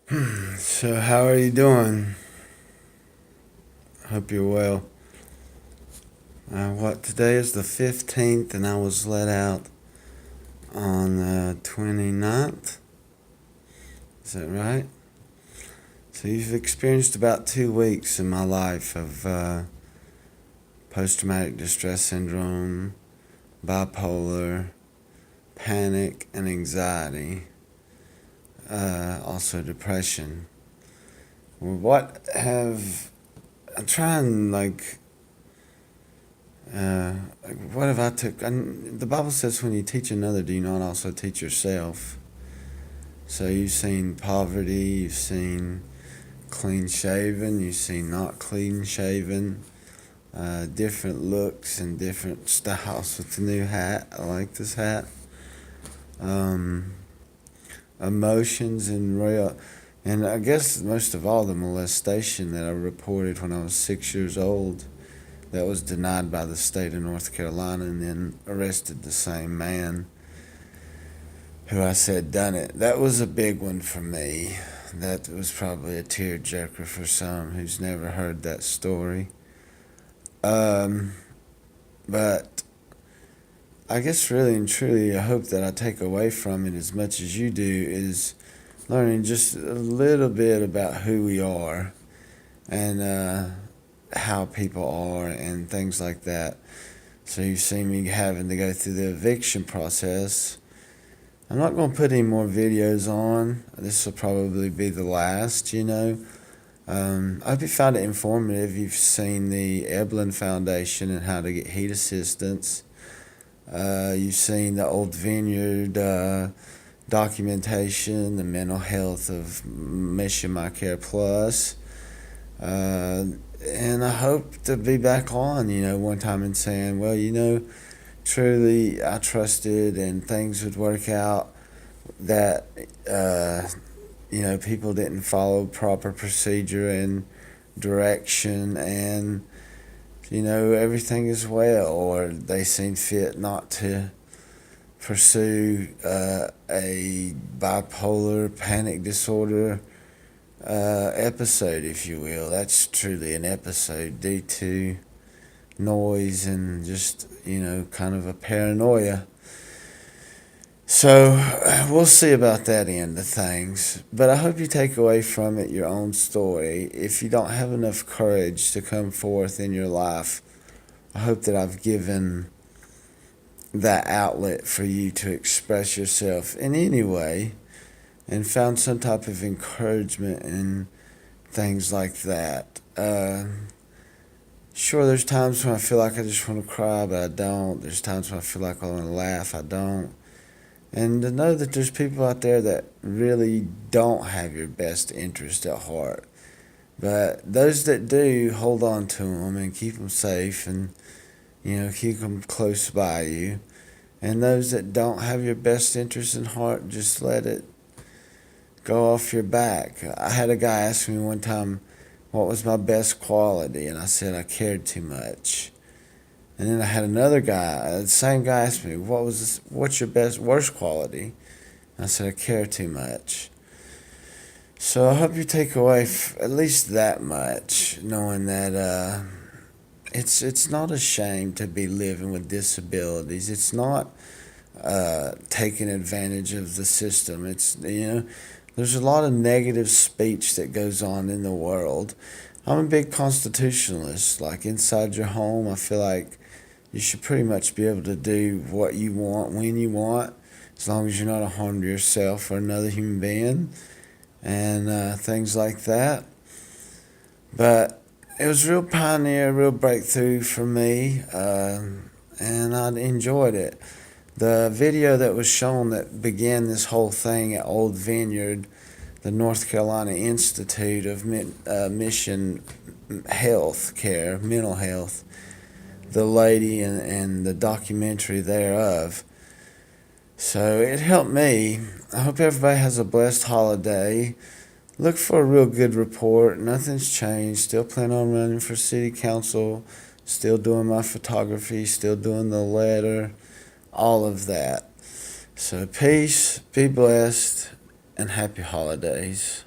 So, how are you doing? Hope you're well. Today is the 15th, and I was let out on the 29th. Is that right? So, you've experienced about 2 weeks in my life of post traumatic distress syndrome, bipolar, panic, and anxiety, also depression. Well, I'm trying, what have I took? The Bible says, when you teach another, do you not also teach yourself? So you've seen poverty, you've seen clean shaven, you've seen not clean shaven, different looks and different styles with the new hat. I like this hat. Um, Emotions and I guess most of all, the molestation that I reported when I was 6 years old. That was denied by the state of North Carolina, and then arrested the same man who I said done it. That was a big one for me. That was probably a tearjerker for some who's never heard that story. Um, but I guess really and truly, I hope that I take away from it as much as you do is learning just a little bit about who we are and how people are and things like that. So you see me having to go through the eviction process. I'm not going to put any more videos on. This will probably be the last. I hope you found it informative. You've seen the Eblin Foundation and how to get heat assistance. You've seen the Old Vineyard documentation, the mental health of Mission My Care Plus. And I hope to be back on, one time and saying, well, truly I trusted and things would work out, that, people didn't follow proper procedure and direction, and, everything is well, or they seem fit not to pursue a bipolar panic disorder episode, if you will. That's truly an episode due to noise and just, kind of a paranoia. So we'll see about that end of things. But I hope you take away from it your own story. If you don't have enough courage to come forth in your life, I hope that I've given that outlet for you to express yourself in any way, and found some type of encouragement and things like that. Sure, there's times when I feel like I just want to cry, but I don't. There's times when I feel like I want to laugh, I don't. And to know that there's people out there that really don't have your best interest at heart. But those that do, hold on to them and keep them safe, and, keep them close by you. And those that don't have your best interest in heart, just let it go off your back. I had a guy ask me one time what was my best quality, and I said I cared too much. And then I had another guy, the same guy, asked me, what's your worst quality? And I said I care too much. So I hope you take away at least that much, knowing that it's not a shame to be living with disabilities. It's not taking advantage of the system. There's a lot of negative speech that goes on in the world. I'm a big constitutionalist. Like, inside your home, I feel like you should pretty much be able to do what you want when you want, as long as you're not a harm to yourself or another human being, and things like that. But it was real pioneer, real breakthrough for me, and I enjoyed it. The video that was shown that began this whole thing at Old Vineyard, the North Carolina Institute of Mission Health Care, Mental Health, the lady and the documentary thereof. So it helped me. I hope everybody has a blessed holiday. Look for a real good report. Nothing's changed. Still plan on running for city council. Still doing my photography. Still doing the letter. All of that. So peace, be blessed, and happy holidays.